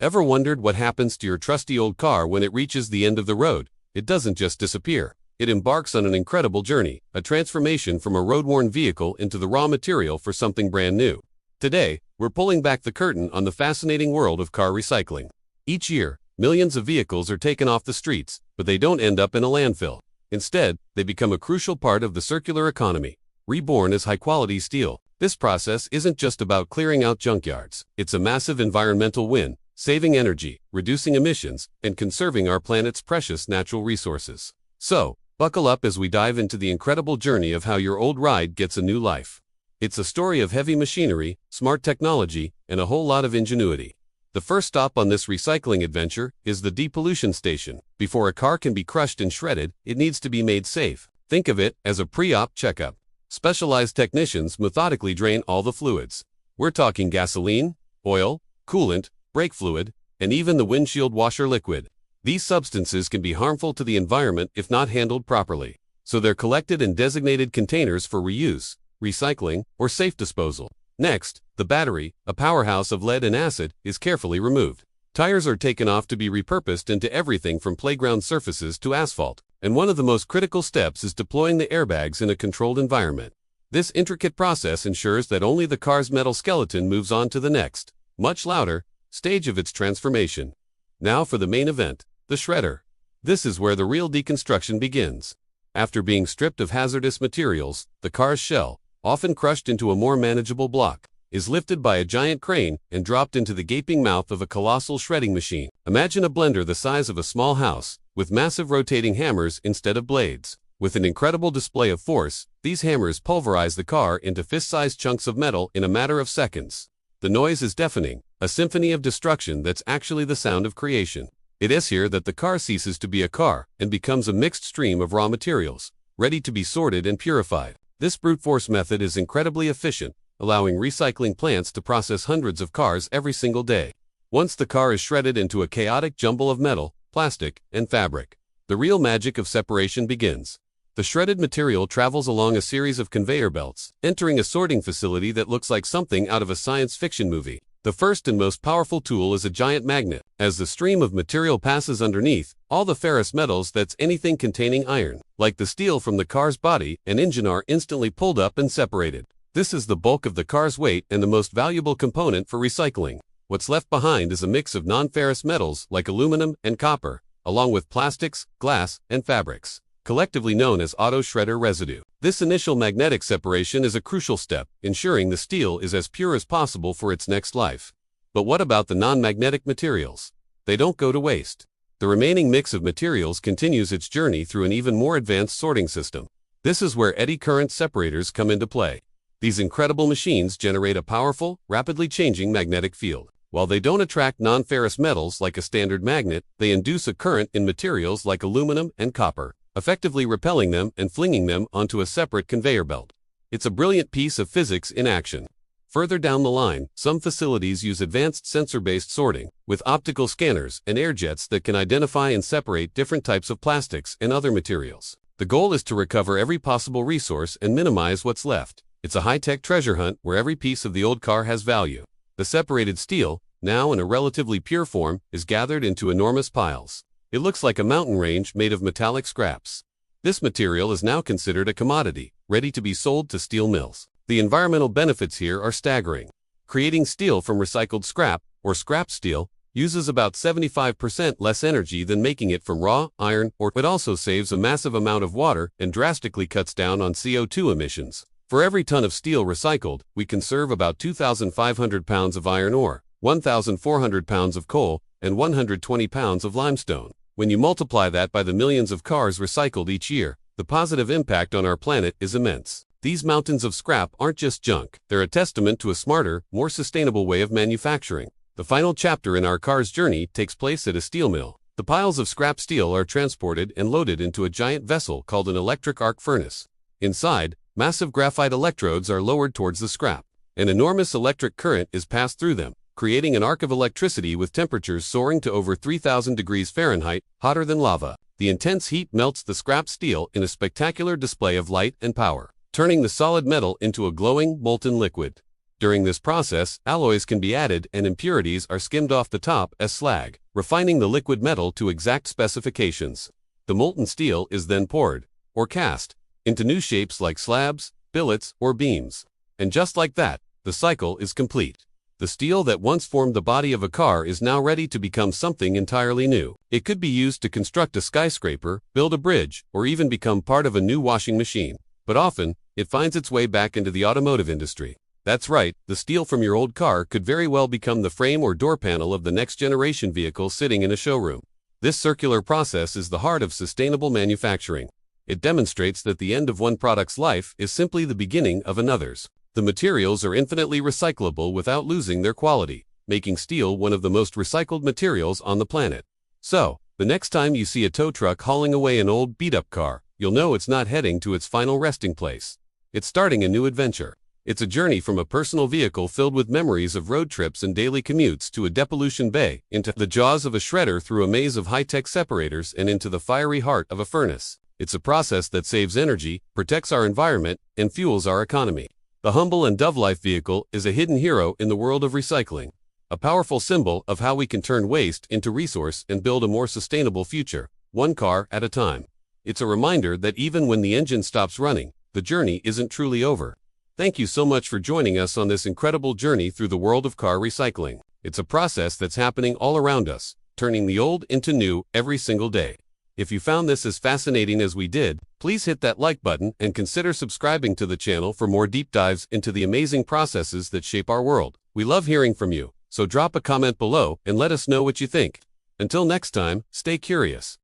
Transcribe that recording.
Ever wondered what happens to your trusty old car when it reaches the end of the road? It doesn't just disappear. It embarks on an incredible journey, a transformation from a road-worn vehicle into the raw material for something brand new. Today, we're pulling back the curtain on the fascinating world of car recycling. Each year, millions of vehicles are taken off the streets, but they don't end up in a landfill. Instead, they become a crucial part of the circular economy, reborn as high-quality steel. This process isn't just about clearing out junkyards. It's a massive environmental win, saving energy, reducing emissions, and conserving our planet's precious natural resources. So, buckle up as we dive into the incredible journey of how your old ride gets a new life. It's a story of heavy machinery, smart technology, and a whole lot of ingenuity. The first stop on this recycling adventure is the depollution station. Before a car can be crushed and shredded, it needs to be made safe. Think of it as a pre-op checkup. Specialized technicians methodically drain all the fluids. We're talking gasoline, oil, coolant, brake fluid, and even the windshield washer liquid. These substances can be harmful to the environment if not handled properly, so they're collected in designated containers for reuse, recycling, or safe disposal. Next, the battery, a powerhouse of lead and acid, is carefully removed. Tires are taken off to be repurposed into everything from playground surfaces to asphalt, and one of the most critical steps is deploying the airbags in a controlled environment. This intricate process ensures that only the car's metal skeleton moves on to the next, much louder, stage of its transformation. Now for the main event, the shredder. This is where the real deconstruction begins. After being stripped of hazardous materials, the car's shell, often crushed into a more manageable block, is lifted by a giant crane and dropped into the gaping mouth of a colossal shredding machine. Imagine a blender the size of a small house, with massive rotating hammers instead of blades. With an incredible display of force, these hammers pulverize the car into fist-sized chunks of metal in a matter of seconds. The noise is deafening, a symphony of destruction that's actually the sound of creation. It is here that the car ceases to be a car and becomes a mixed stream of raw materials, ready to be sorted and purified. This brute force method is incredibly efficient, allowing recycling plants to process hundreds of cars every single day. Once the car is shredded into a chaotic jumble of metal, plastic, and fabric, the real magic of separation begins. The shredded material travels along a series of conveyor belts, entering a sorting facility that looks like something out of a science fiction movie. The first and most powerful tool is a giant magnet. As the stream of material passes underneath, all the ferrous metals, that's anything containing iron, like the steel from the car's body and engine, are instantly pulled up and separated. This is the bulk of the car's weight and the most valuable component for recycling. What's left behind is a mix of non-ferrous metals like aluminum and copper, along with plastics, glass, and fabrics, collectively known as auto shredder residue. This initial magnetic separation is a crucial step, ensuring the steel is as pure as possible for its next life. But what about the non-magnetic materials? They don't go to waste. The remaining mix of materials continues its journey through an even more advanced sorting system. This is where eddy current separators come into play. These incredible machines generate a powerful, rapidly changing magnetic field. While they don't attract non-ferrous metals like a standard magnet, they induce a current in materials like aluminum and copper, effectively repelling them and flinging them onto a separate conveyor belt. It's a brilliant piece of physics in action. Further down the line, some facilities use advanced sensor-based sorting, with optical scanners and air jets that can identify and separate different types of plastics and other materials. The goal is to recover every possible resource and minimize what's left. It's a high-tech treasure hunt where every piece of the old car has value. The separated steel, now in a relatively pure form, is gathered into enormous piles. It looks like a mountain range made of metallic scraps. This material is now considered a commodity, ready to be sold to steel mills. The environmental benefits here are staggering. Creating steel from recycled scrap, or scrap steel, uses about 75% less energy than making it from raw iron ore. It also saves a massive amount of water and drastically cuts down on CO2 emissions. For every ton of steel recycled, we conserve about 2,500 pounds of iron ore, 1,400 pounds of coal, and 120 pounds of limestone. When you multiply that by the millions of cars recycled each year, the positive impact on our planet is immense. These mountains of scrap aren't just junk, they're a testament to a smarter, more sustainable way of manufacturing. The final chapter in our car's journey takes place at a steel mill. The piles of scrap steel are transported and loaded into a giant vessel called an electric arc furnace. Inside, massive graphite electrodes are lowered towards the scrap. An enormous electric current is passed through them, creating an arc of electricity with temperatures soaring to over 3,000 degrees Fahrenheit, hotter than lava. The intense heat melts the scrap steel in a spectacular display of light and power, turning the solid metal into a glowing, molten liquid. During this process, alloys can be added and impurities are skimmed off the top as slag, refining the liquid metal to exact specifications. The molten steel is then poured, or cast, into new shapes like slabs, billets, or beams. And just like that, the cycle is complete. The steel that once formed the body of a car is now ready to become something entirely new. It could be used to construct a skyscraper, build a bridge, or even become part of a new washing machine. But often, it finds its way back into the automotive industry. That's right, the steel from your old car could very well become the frame or door panel of the next generation vehicle sitting in a showroom. This circular process is the heart of sustainable manufacturing. It demonstrates that the end of one product's life is simply the beginning of another's. The materials are infinitely recyclable without losing their quality, making steel one of the most recycled materials on the planet. So, the next time you see a tow truck hauling away an old beat-up car, you'll know it's not heading to its final resting place. It's starting a new adventure. It's a journey from a personal vehicle filled with memories of road trips and daily commutes to a depollution bay, into the jaws of a shredder through a maze of high-tech separators and into the fiery heart of a furnace. It's a process that saves energy, protects our environment, and fuels our economy. The humble and Dove-Life vehicle is a hidden hero in the world of recycling, a powerful symbol of how we can turn waste into resource and build a more sustainable future, one car at a time. It's a reminder that even when the engine stops running, the journey isn't truly over. Thank you so much for joining us on this incredible journey through the world of car recycling. It's a process that's happening all around us, turning the old into new every single day. If you found this as fascinating as we did, please hit that like button and consider subscribing to the channel for more deep dives into the amazing processes that shape our world. We love hearing from you, so drop a comment below and let us know what you think. Until next time, stay curious.